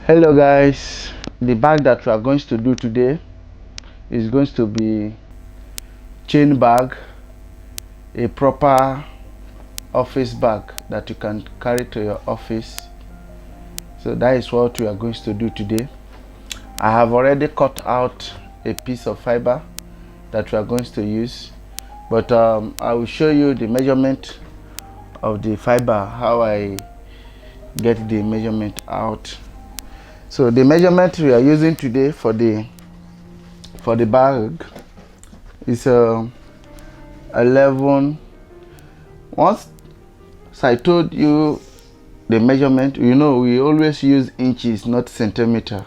Hello guys, the bag that we are going to do today is going to be chain bag, a proper office bag that you can carry to your office. So that is what we are going to do today. I have already cut out a piece of fiber that we are going to use, but I will show you the measurement of the fiber, how I get the measurement out. So the measurement we are using today for the bag is 11. Once I told you the measurement, you know we always use inches, not centimeter.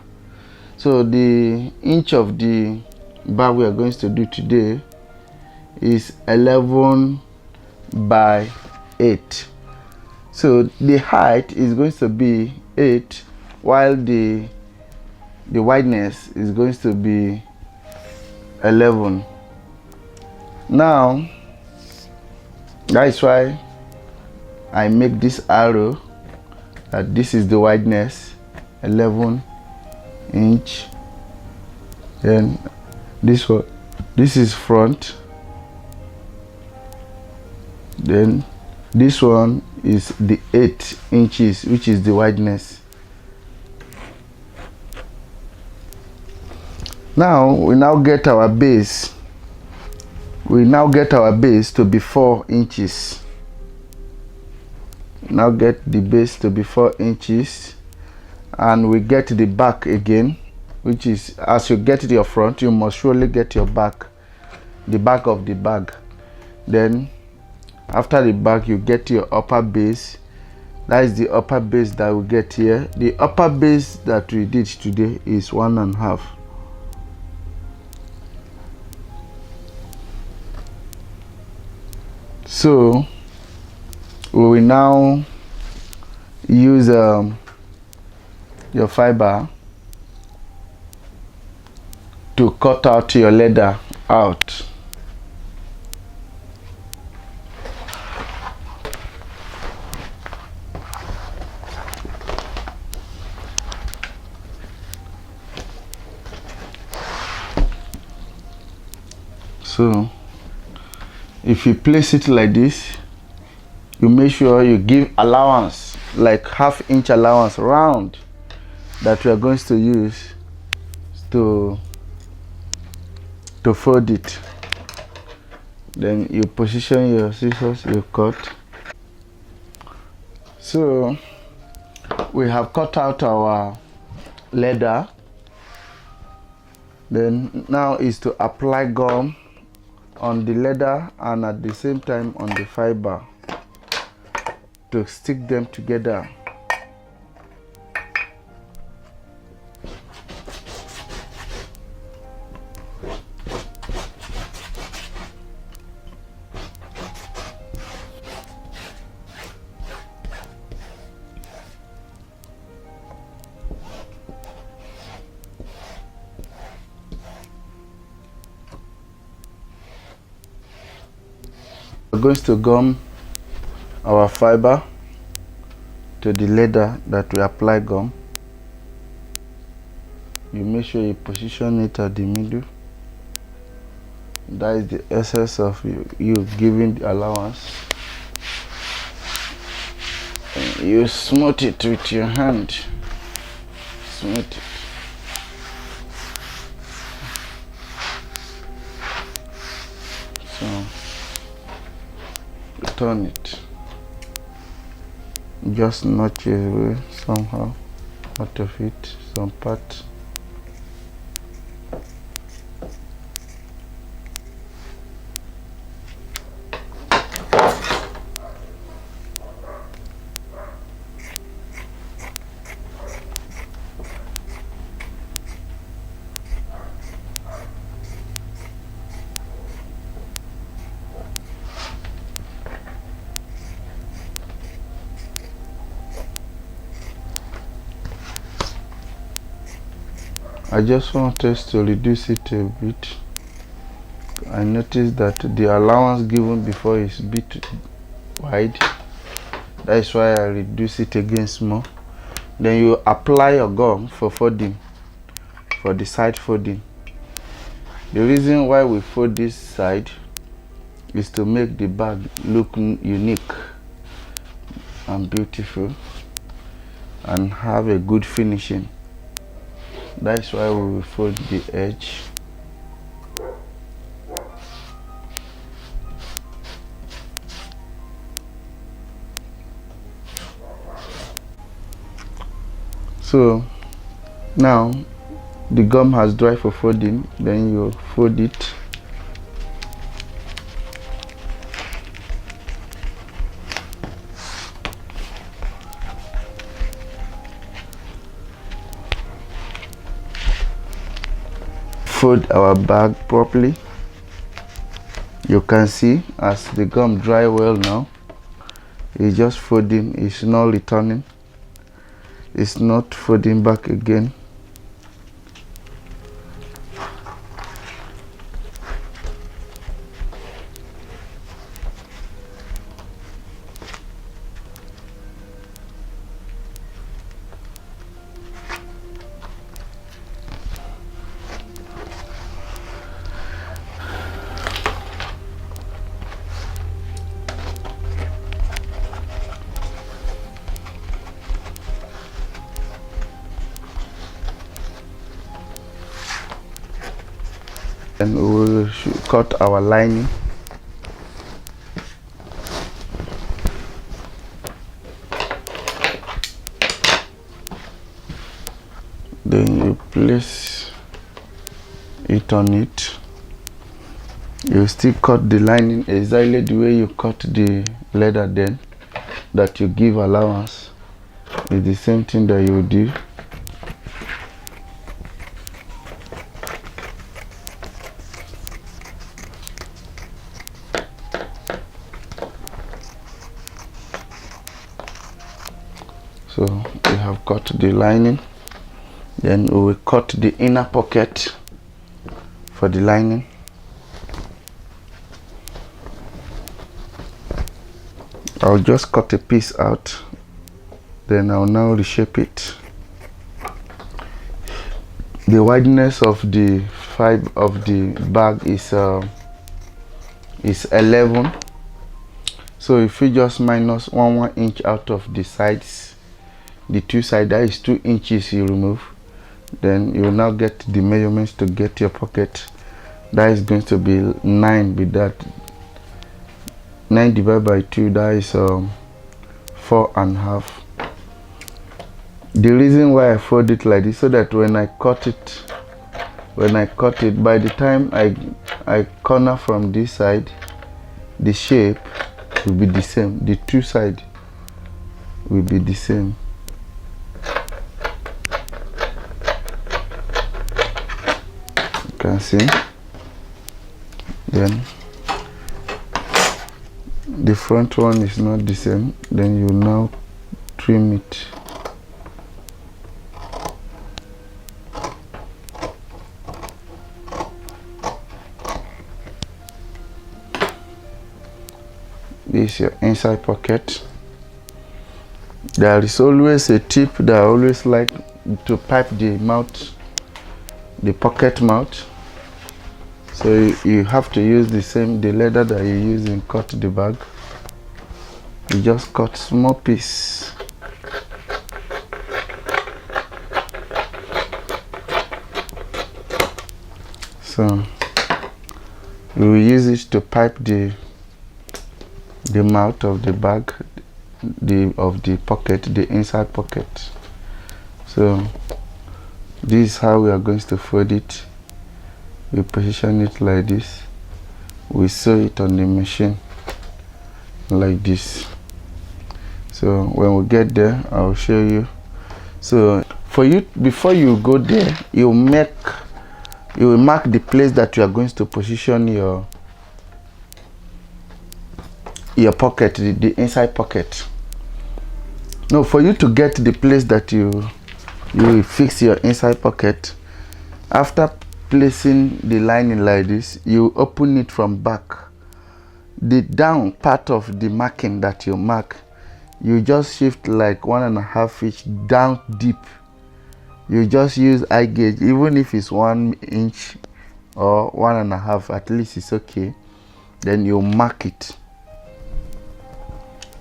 So the inch of the bag we are going to do today is 11 by 8. So the height is going to be 8, while the wideness is going to be 11. Now that is why I make this arrow that this is the wideness, 11 inch. Then this one, this is front. Then this one is the 8 inches, which is the wideness. Now we now get our base. We now get our base to be 4 inches. Now get the base to be 4 inches, and we get the back again, which is, as you get your front, you must surely get your back, the back of the bag. Then after the back, you get your upper base. That is the upper base that we get here. The upper base that we did today is 1.5. So we will now use your fiber to cut out your leather out. So if you place it like this, you make sure you give allowance, like ½ inch allowance round, that we are going to use to fold it. Then you position your scissors, you cut. So we have cut out our leather. Then now is to apply gum on the leather and at the same time on the fiber to stick them together. We're going to gum our fiber to the leather that we apply gum. You make sure you position it at the middle. That is the essence of you giving the allowance. And you smooth it with your hand. Smooth it. So turn it. Just notch it away somehow out of it, some part. I just want us to reduce it a bit. I noticed that the allowance given before is a bit wide. That is why I reduce it again small. Then you apply your gum for folding, for the side folding. The reason why we fold this side is to make the bag look unique and beautiful and have a good finishing. That's why we will fold the edge. So now the gum has dried for folding, then you fold it. Fold our bag properly. You can see as the gum dry well now, it's just folding, it's not returning, it's not folding back again. And we will cut our lining. Then you place it on it. You still cut the lining exactly the way you cut the leather, then that you give allowance. It's the same thing that you do. So we have cut the lining, then we will cut the inner pocket for the lining. I'll just cut a piece out, then I'll now reshape it. The wideness of the fiber of the bag is 11. So if you just minus 1 inch out of the sides, the two sides, that is 2 inches you remove, then you will now get the measurements to get your pocket. That is going to be 9 with that. 9 divided by 2, that is 4.5. The reason why I fold it like this, so that when I cut it, by the time I corner from this side, the shape will be the same. The two sides will be the same. You can see. Then the front one is not the same. Then you now trim it. This is your inside pocket. There is always a tip that I always like to pipe the mouth, the pocket mouth. So you have to use the leather that you use in cut the bag. You just cut small piece. So we will use it to pipe the mouth of the bag, of the pocket, the inside pocket. So this is how we are going to fold it. We position it like this. We sew it on the machine like this. So when we get there, I'll show you. So for you, before you go there, you will mark the place that you are going to position your pocket, the inside pocket. No, for you to get the place that you will fix your inside pocket, after placing the lining like this, you open it from back. The down part of the marking that you mark, you just shift like 1.5 inch down deep. You just use eye gauge, even if it's 1 inch or 1.5, at least it's okay. Then you mark it,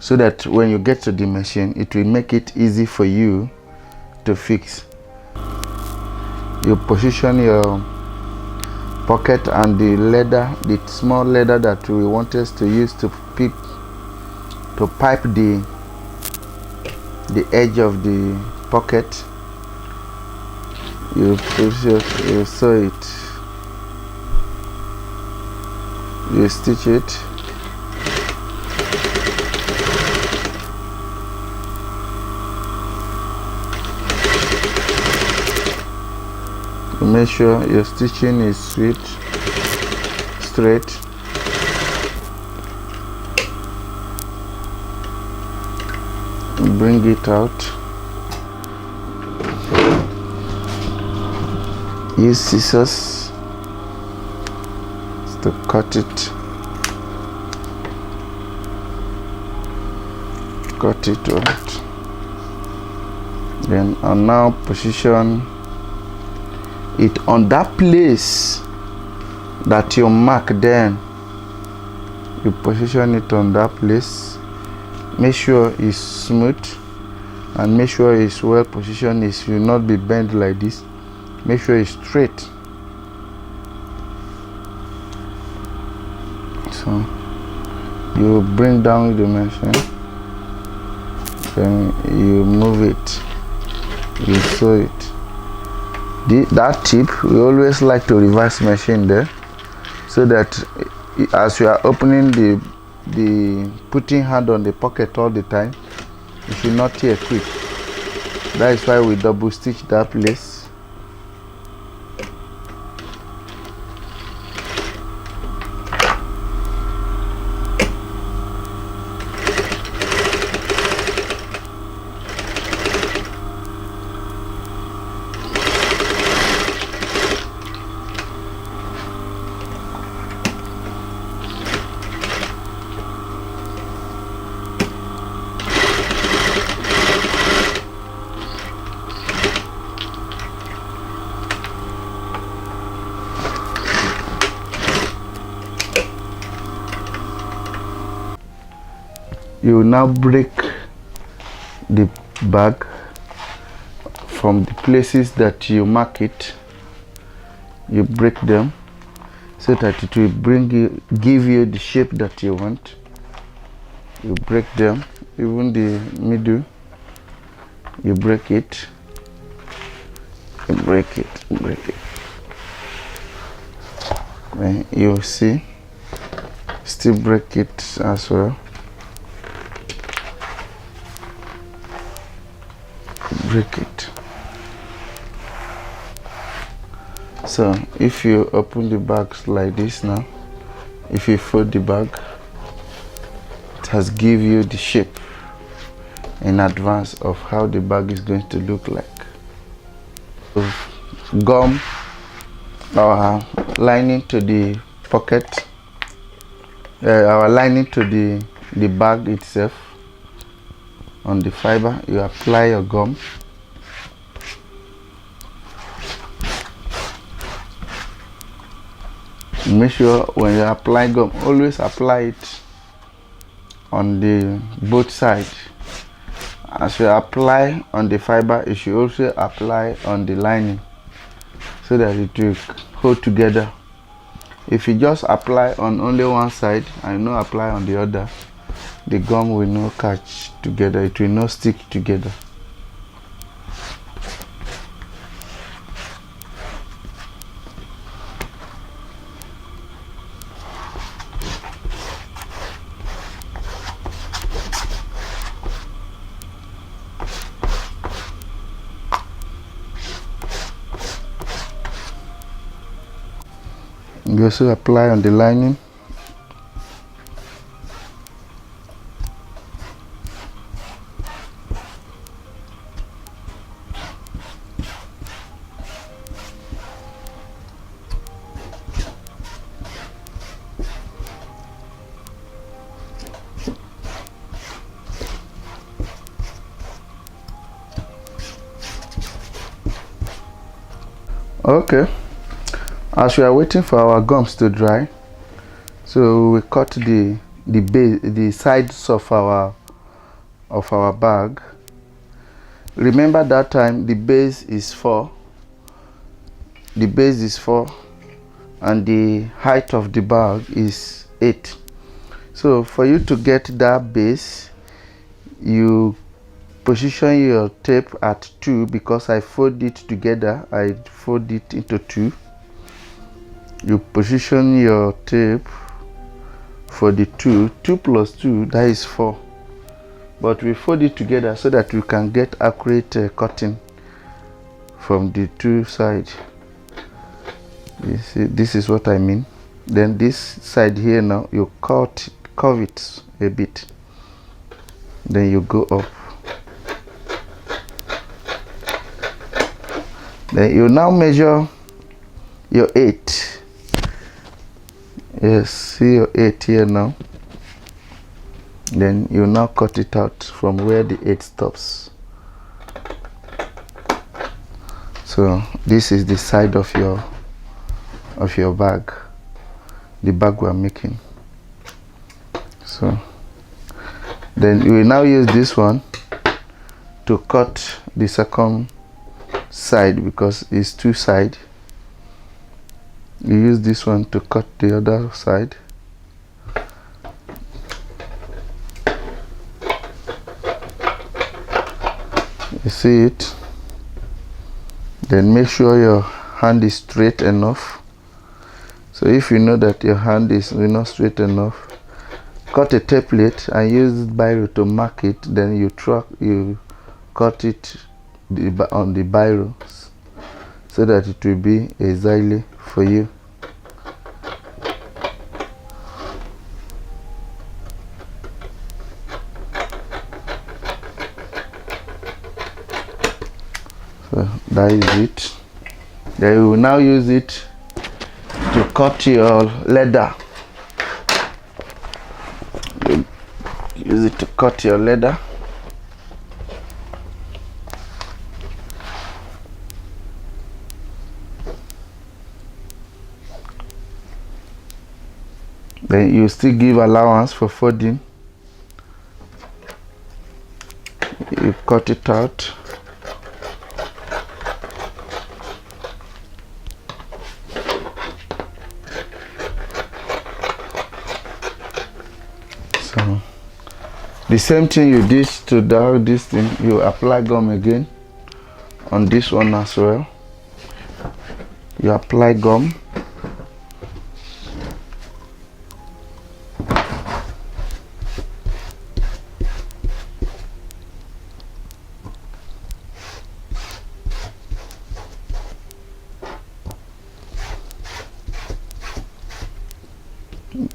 so that when you get to the machine, it will make it easy for you to fix. You position your pocket and the leather, the small leather that we want us to use to pipe the edge of the pocket. You sew it, you stitch it. Make sure your stitching is straight. Bring it out. Use scissors to cut it. Cut it out. Then I'll now position it on that place that you mark. Then you position it on that place. Make sure it's smooth and make sure it's well positioned. It should not be bent like this. Make sure it's straight. So you bring down the machine, then you move it, you sew it. That tip, we always like to reverse machine there, so that as you are opening the putting hand on the pocket all the time, you should not tear quick. That is why we double stitch that place. You will now break the bag from the places that you mark it. You break them so that it will give you the shape that you want. You break them, even the middle. You break it. You break it. Then you see, still break it as well. Break it. So if you open the bags like this now, if you fold the bag, it has give you the shape in advance of how the bag is going to look like. Gum our lining to the pocket, our lining to the bag itself. On the fiber, you apply your gum. Make sure when you apply gum, always apply it on the both sides. As you apply on the fiber, you should also apply on the lining so that it will hold together. If you just apply on only one side and not apply on the other, the gum will not catch together, it will not stick together. You also apply on the lining. Okay, as we are waiting for our gums to dry, so we cut the base, the sides of our bag. Remember that time the base is 4. The base is 4 and the height of the bag is 8. So for you to get that base, you position your tape at 2 because I fold it together. I fold it into 2. You position your tape for the 2 plus 2, that is 4, but we fold it together so that we can get accurate cutting from the 2 sides. You see, this is what I mean. Then this side here, now you curve it a bit, then you go up, then you now measure your 8. Yes, see your 8 here now. Then you now cut it out from where the 8 stops. So this is the side of your bag, the bag we are making. So then you will now use this one to cut the second side because it's 2 sides. You use this one to cut the other side. You see it? Then make sure your hand is straight enough. So if you know that your hand is not straight enough, cut a template and use biro to mark it. Then you cut it on the biro so that it will be exactly for you. So that is it. Then you will now use it to cut your leather. Use it to cut your leather. Then you still give allowance for folding. You cut it out. So the same thing you did to this thing, you apply gum again on this one as well. You apply gum.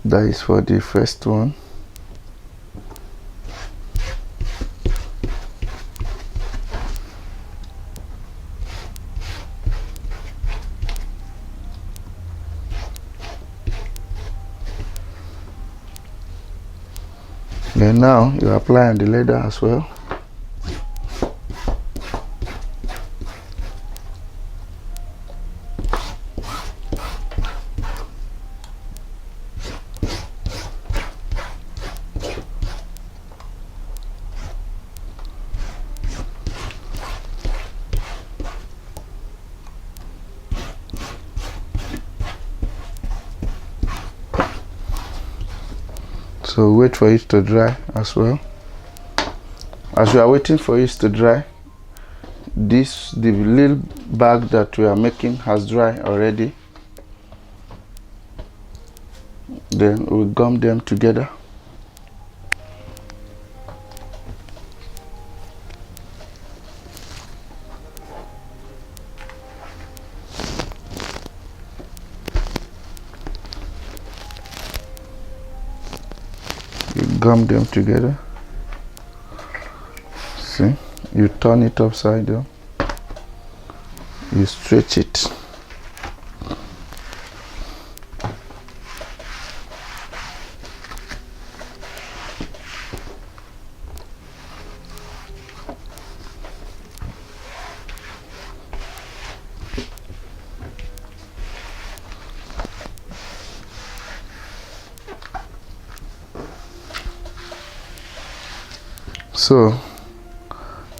That is for the first one. Then now you apply on the leather as well. So wait for it to dry as well. As we are waiting for it to dry, the little bag that we are making has dried already. Then we gum them together. Gum them together. See, you turn it upside down, you stretch it. So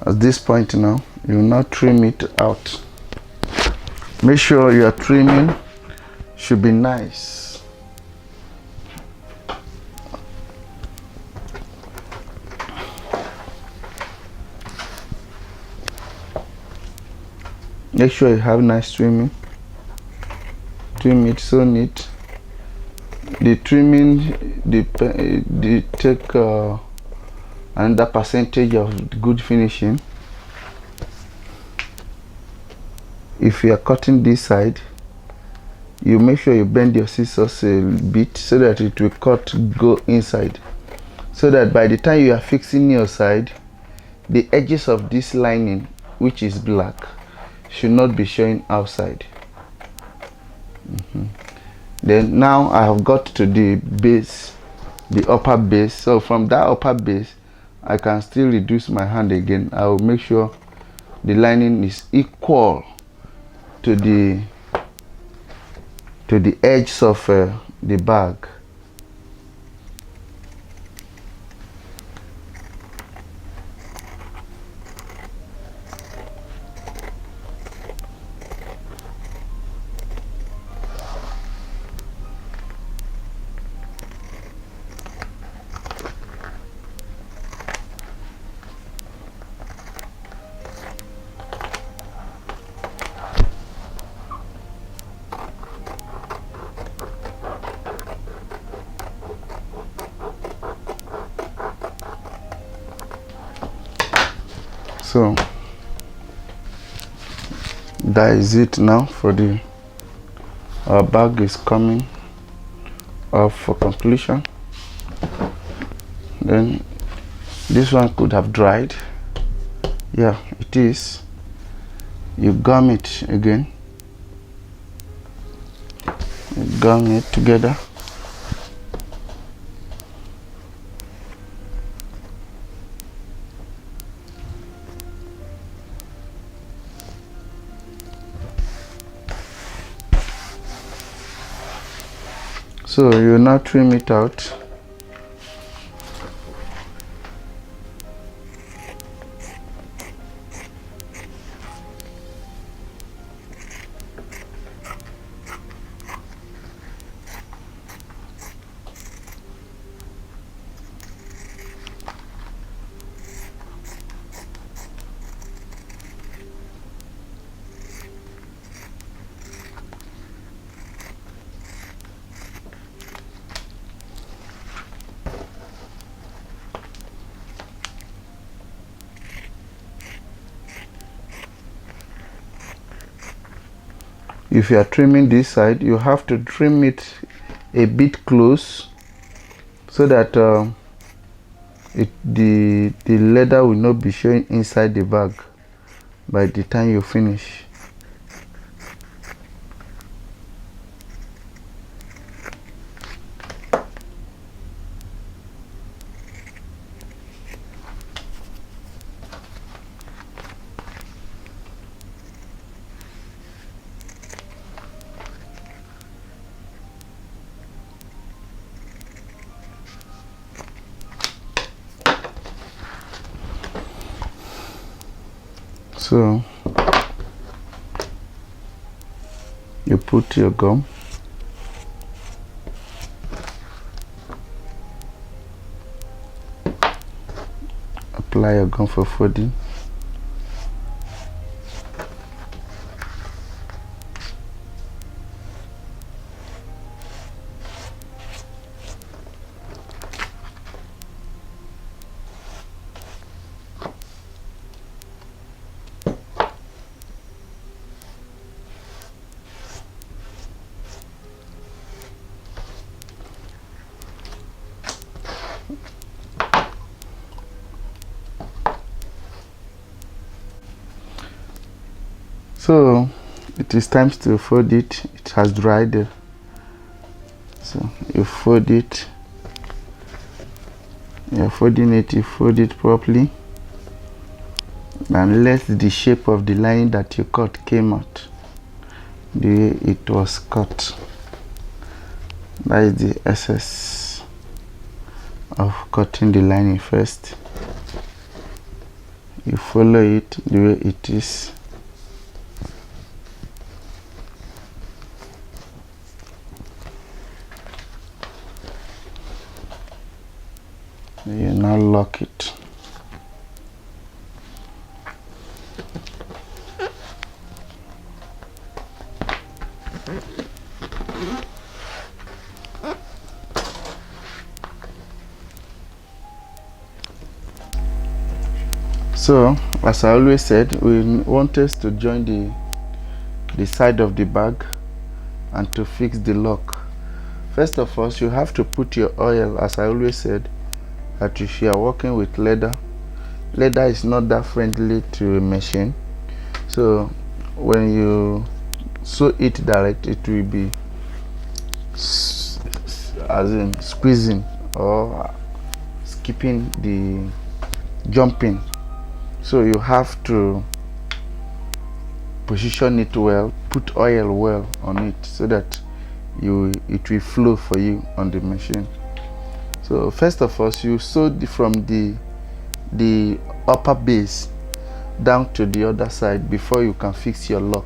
at this point now, you will now trim it out. Make sure your trimming should be nice. Make sure you have nice trimming. Trim it so neat. The trimming, the take another percentage of good finishing. If you are cutting this side, you make sure you bend your scissors a bit so that it will go inside, so that by the time you are fixing your side, the edges of this lining, which is black, should not be showing outside. Then now I have got to the base, the upper base. So from that upper base, I can still reduce my hand again. I will make sure the lining is equal to the edges of the bag. So that is it now for our bag is coming off for completion. Then this one could have dried. Yeah, it is. You gum it again. You gum it together. So you now trim it out. If you are trimming this side, you have to trim it a bit close so that the leather will not be showing inside the bag by the time you finish. So you put your gum, apply your gum for folding. So it is time to fold it. It has dried. So you fold it. You're folding it. You fold it properly, and let the shape of the line that you cut came out. The way it was cut. That is the essence of cutting the lining first. You follow it the way it is. You now lock it. So, as I always said, we want us to join the side of the bag and to fix the lock. First of all, you have to put your oil, as I always said, that if you are working with leather is not that friendly to a machine. So when you sew it direct, it will be as in squeezing or skipping the jumping. So you have to position it well, put oil well on it so that it will flow for you on the machine. So first of all, you sew from the upper base down to the other side before you can fix your lock.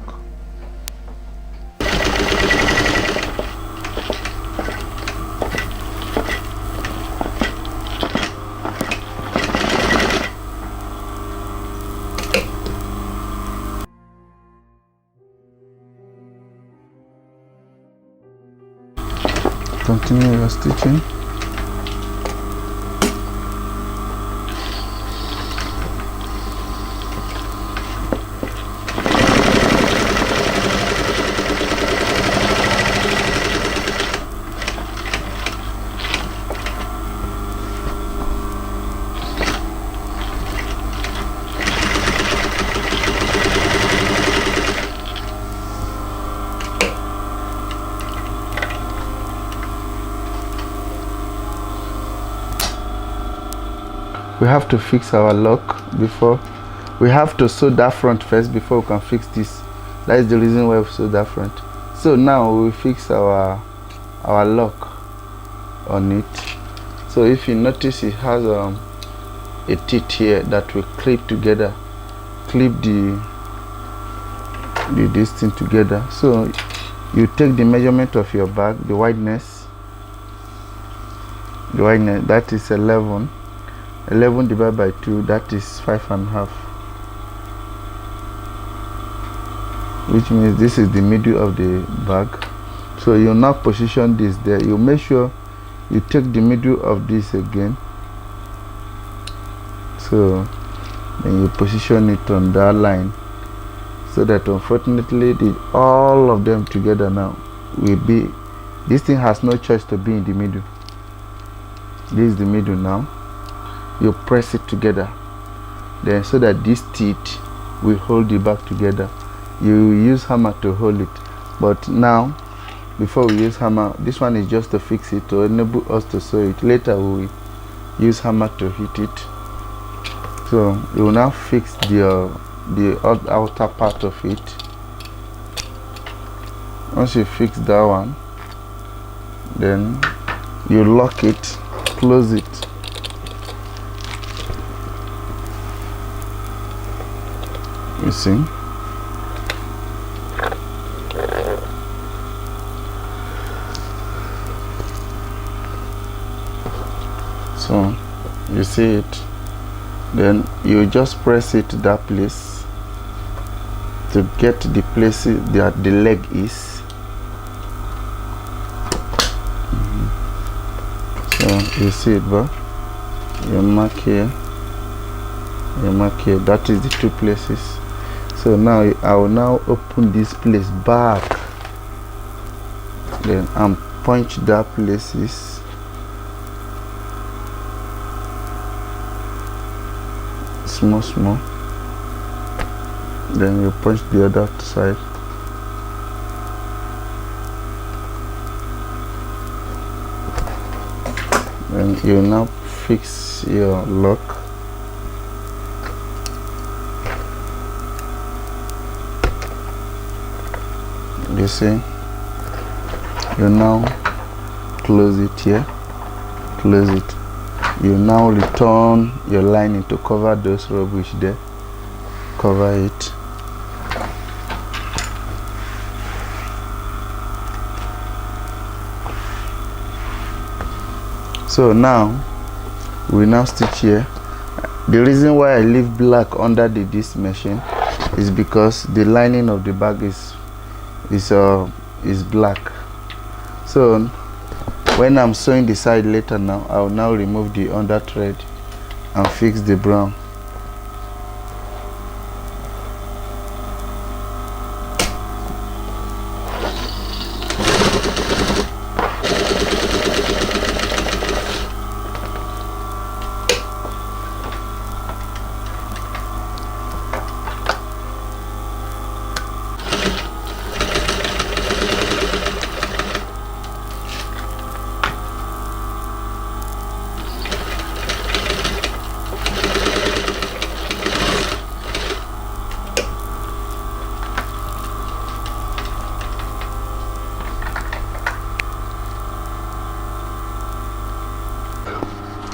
Continue your stitching. We have to fix our lock before. We have to sew that front first before we can fix this. That is the reason why we sew that front. So now we will fix our lock on it. So if you notice, it has a teeth here that will clip together, clip this thing together. So you take the measurement of your bag, the wideness that is 11 divided by 2, that is 5.5, which means this is the middle of the bag. So you now position this there. You make sure you take the middle of this again, so then you position it on that line, so that unfortunately all of them together now will be, this thing has no choice to be in the middle. This is the middle now. You press it together, then so that these teeth will hold the bag together. You use hammer to hold it, but now before we use hammer, this one is just to fix it, to enable us to sew it. Later we will use hammer to hit it. So you will now fix the outer part of it. Once you fix that one, then you lock it, close it. You see? So you see it, then you just press it to that place to get the place that the leg is. So you see it, but you mark here, that is the two places. So now I will now open this place back, then and punch that places. Small, then you punch the other side. And you now fix your lock. You see, you now close it here, close it. You now return your lining to cover those rubbish there. cover it. So now we now stitch here. The reason why I leave black under this machine is because the lining of the bag is black. So when I'm sewing the side later, now I will now remove the under thread and fix the brown.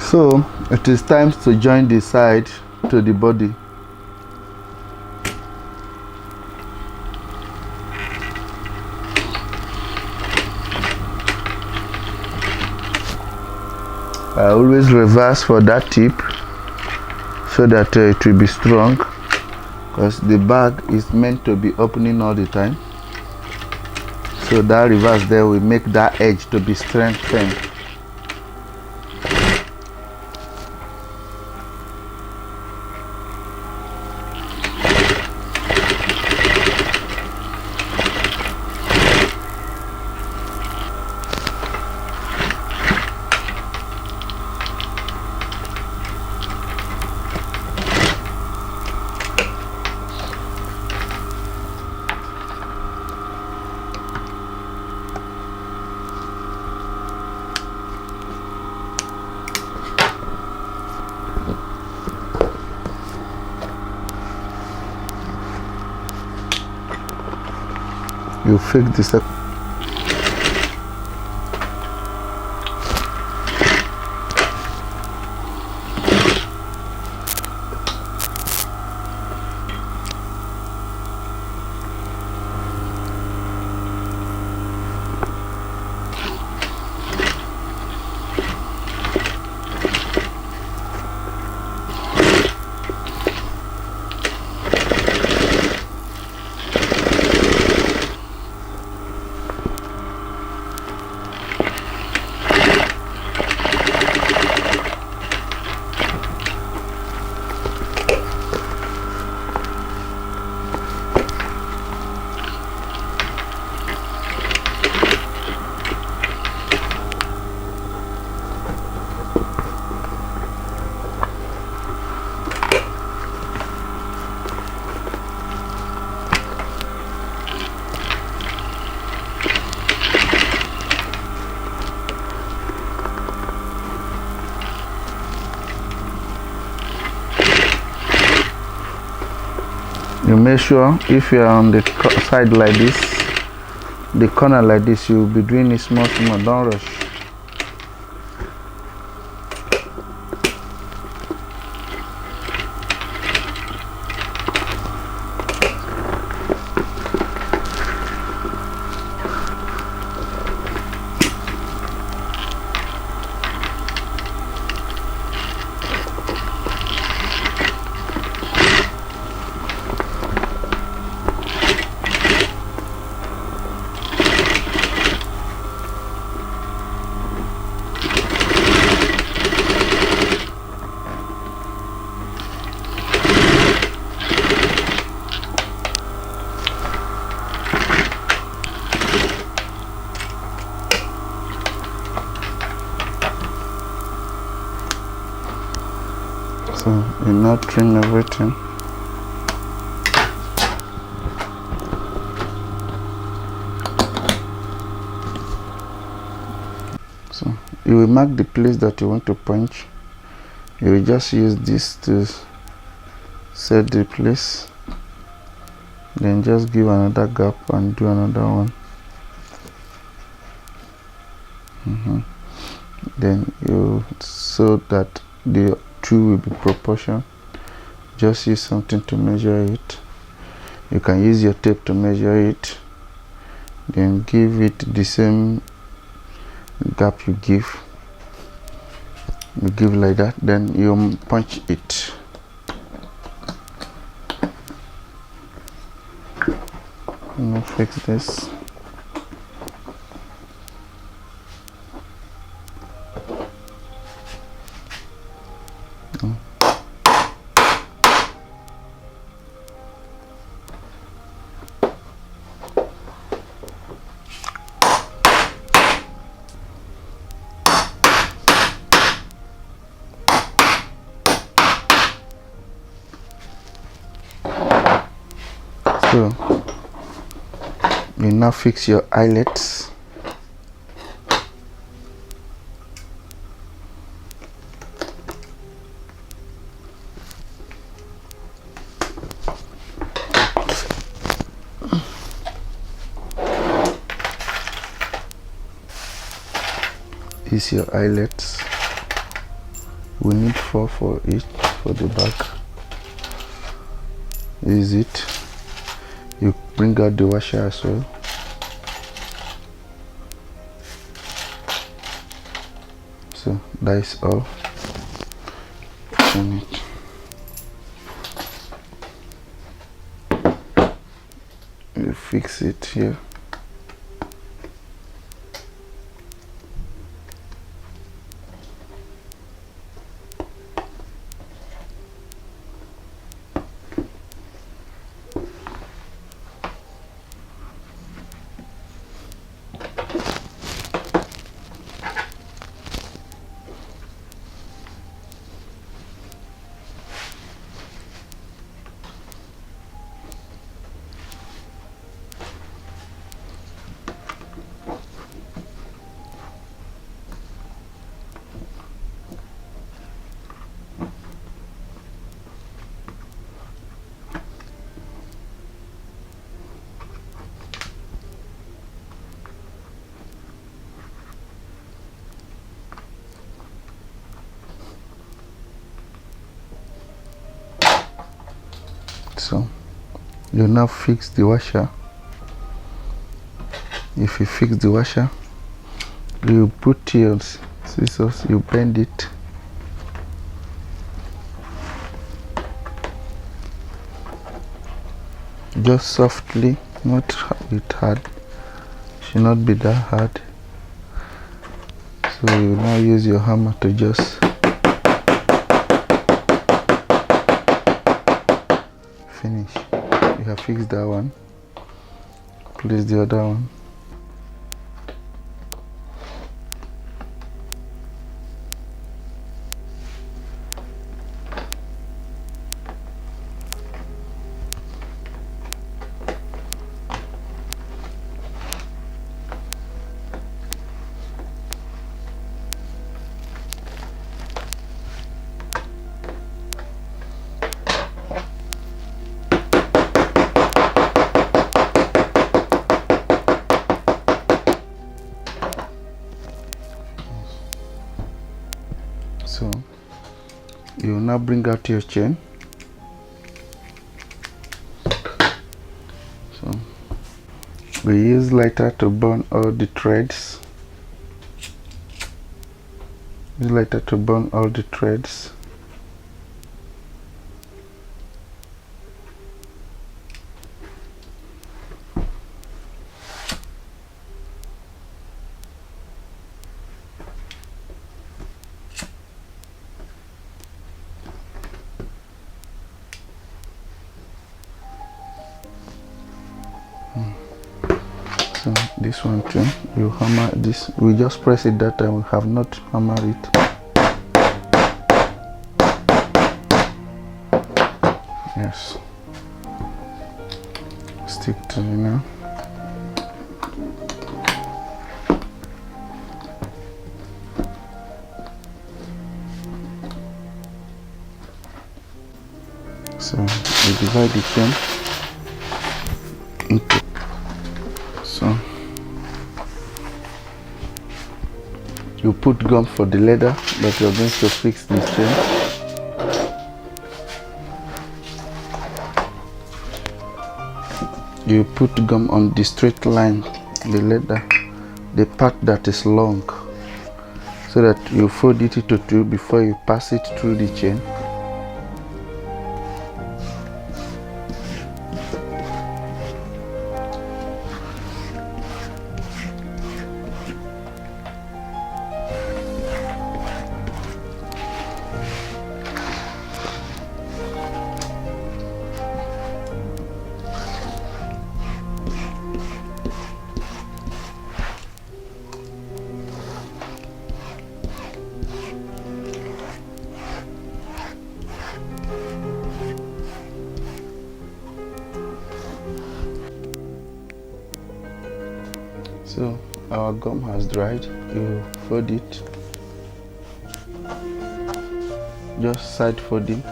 So it is time to join the side to the body. I always reverse for that tip so that it will be strong, because the bag is meant to be opening all the time. So that reverse there will make that edge to be strengthened. You fix this up. You make sure if you are on the side like this, the corner like this, you will be doing it small, don't rush. So you now trim everything. So you will mark the place that you want to punch. You will just use this to set the place, then just give another gap and do another one. Then you, so that the two will be proportion, just use something to measure it. You can use your tape to measure it, then give it the same gap you give like that, then you punch it. Now fix this. So you now fix your eyelets. Is your eyelets. We need 4 for each for the back. Is it? You bring out the washer as well. So that is all. On it. You fix it here. So you now fix the washer. If you fix the washer, you put your scissors, you bend it. Just softly, not it hard. Should not be that hard. So you now use your hammer to just finish. You have fixed that one. Place the other one. So you will now bring out your chain. So we use lighter to burn all the threads. Use lighter to burn all the threads. So this one too, you hammer this. We just press it that time, we have not hammered it. Yes. Stick to it now. So we divide the chain into. So you put gum for the leather that you're going to fix this chain. you put gum on the straight line, the leather, the part that is long, so that you fold it into two before you pass it through the chain. So our gum has dried. You fold it, just side folding.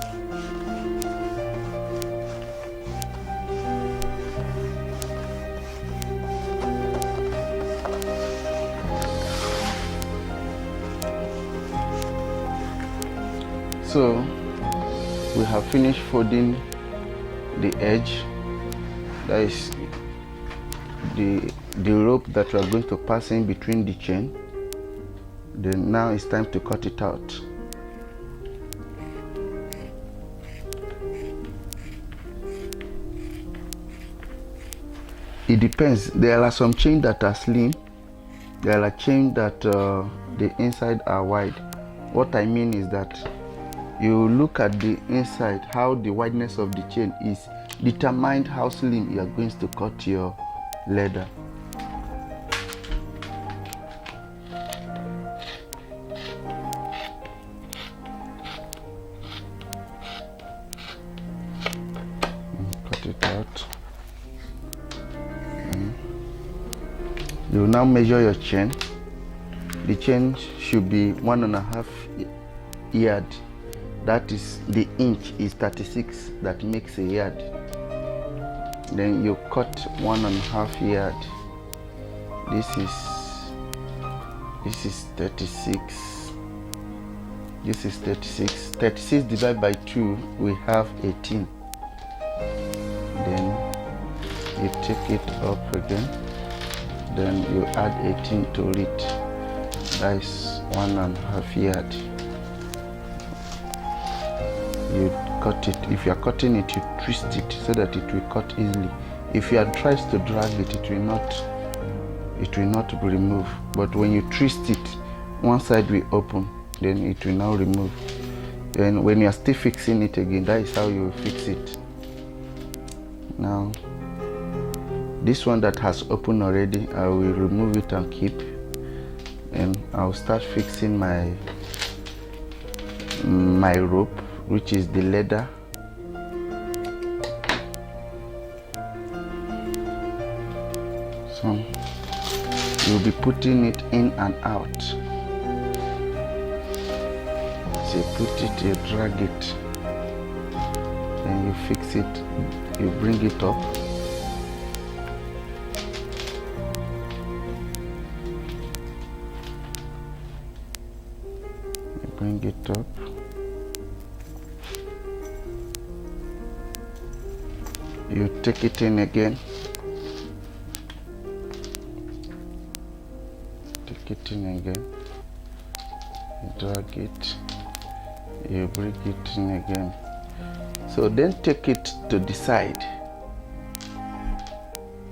So we have finished folding the edge, that is the rope that we are going to pass in between the chain. Then now it's time to cut it out. It depends. There are some chains that are slim, there are chains that the inside are wide. What I mean is that you look at the inside, how the wideness of the chain is determined how slim you are going to cut your leather. Cut it out. You will now measure your chain. The chain should be 1.5 yard. That is, the inch is 36, that makes a yard. Then you cut 1.5 yard. This is 36. This is 36. 36 divided by 2, we have 18. Then you take it up again. Then you add 18 to it. That is 1.5 yard. You cut it. If you are cutting it, you twist it so that it will cut easily. If you are trying to drag it, it will not be removed. But when you twist it, one side will open, then it will now remove. And when you are still fixing it again, that is how you will fix it. Now this one that has opened already, I will remove it and keep, and I'll start fixing my rope, which is the leather. So you'll be putting it in and out. So you put it, you drag it, then you fix it, you bring it up. You bring it up. You take it in again. Take it in again. You drag it. You bring it in again. So then take it to the side.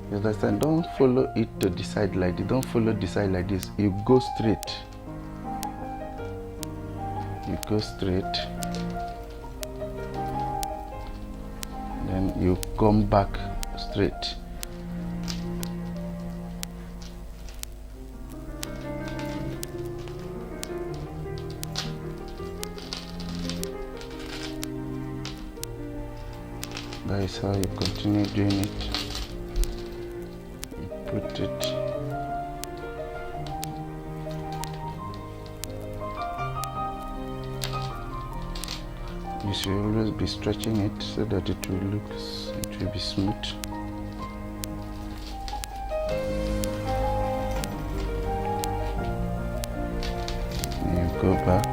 You understand? Don't follow it to the side like this. Don't follow the side like this. You go straight. You go straight. Then you come back straight. That is how you continue doing it. You put it. You should always be stretching it so that it will be smooth. You go back.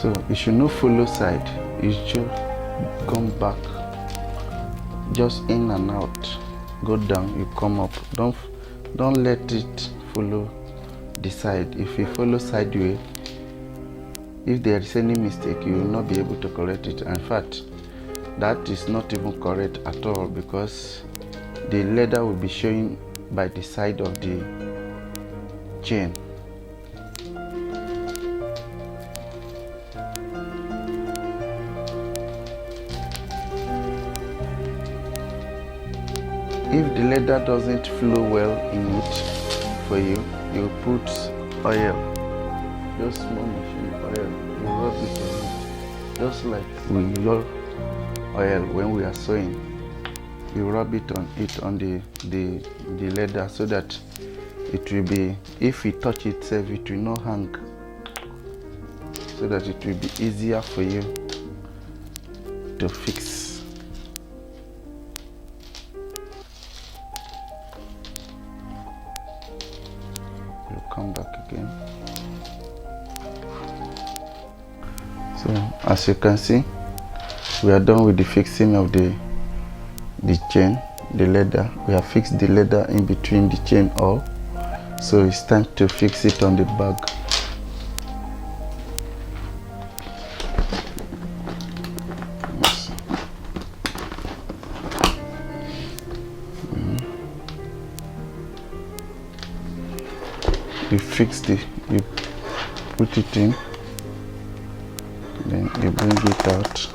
So you should not follow side, you should come back, just in and out, go down, you come up. Don't let it follow the side. If you follow sideways, if there is any mistake, you will not be able to correct it. In fact, that is not even correct at all, because the leather will be showing by the side of the chain. If the leather doesn't flow well in it for you, you put oil, just small machine oil, you rub it on it, just like we rub oil when we are sewing. You rub it on the leather, so that it will be, if it touch itself, it will not hang, so that it will be easier for you to fix. You come back again. So as you can see, we are done with the fixing of the chain, the leather. We have fixed the leather in between the chain all, so it's time to fix it on the bag. You fix you put it in, then you bring it out,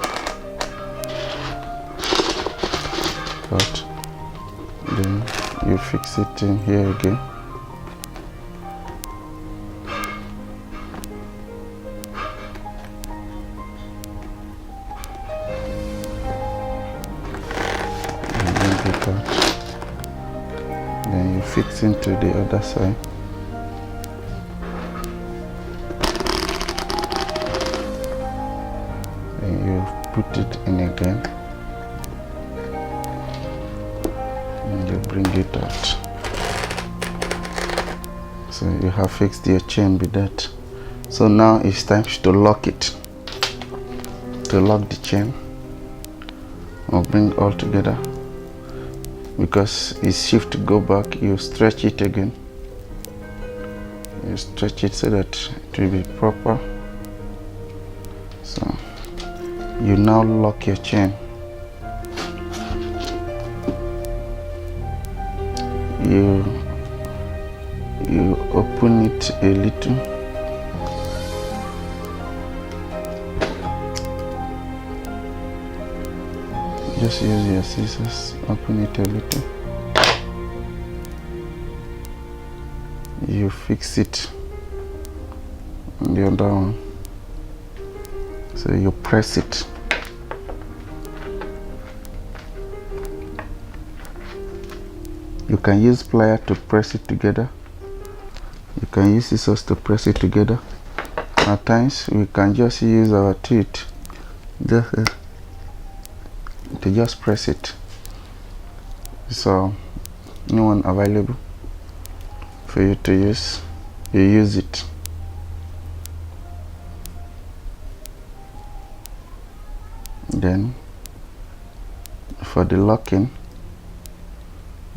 then you fix it in here again. And bring it out, then you fix into the other side. Put it in again, and you bring it out. So you have fixed your chain with that. So now it's time to lock it. To lock the chain, or bring all together, because it's shift to go back. You stretch it again. You stretch it so that it will be proper. So you now lock your chain. You open it a little. Just use your scissors, open it a little. You fix it on the other one. So you press it. You can use pliers to press it together. You can use scissors to press it together. At times we can just use our teeth to just press it. So new one available for you to use. You use it. Then for the locking,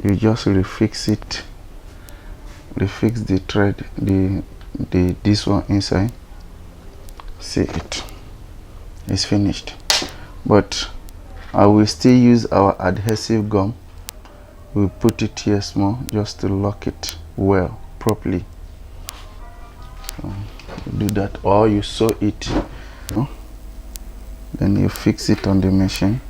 you just refix it, refix the thread, this one inside. See, it's finished. But I will still use our adhesive gum. We'll put it here small, just to lock it well, properly. So do that, or you sew it. Then you fix it on the machine.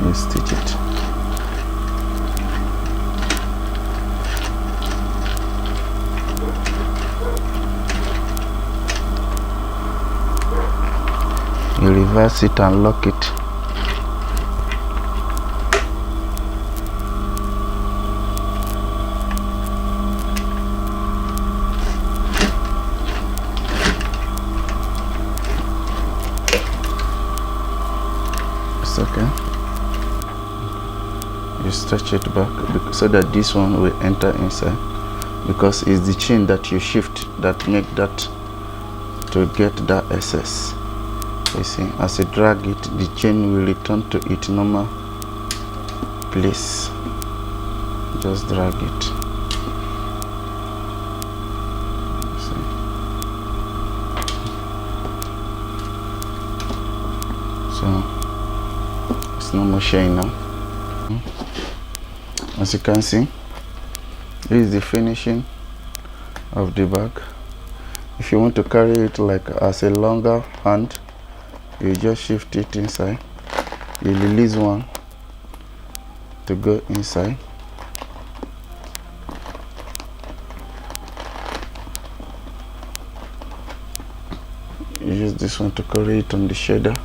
You stitch it. You reverse it and lock it. okay. You stretch it back so that this one will enter inside, because it's the chain that you shift that make that to get that excess. You see, as you drag it, the chain will return to its normal place. Just drag it. See. So it's no more shine now. As you can see, this is the finishing of the bag. If you want to carry it like as a longer hand, you just shift it inside. You release one to go inside. You use this one to carry it on the shader.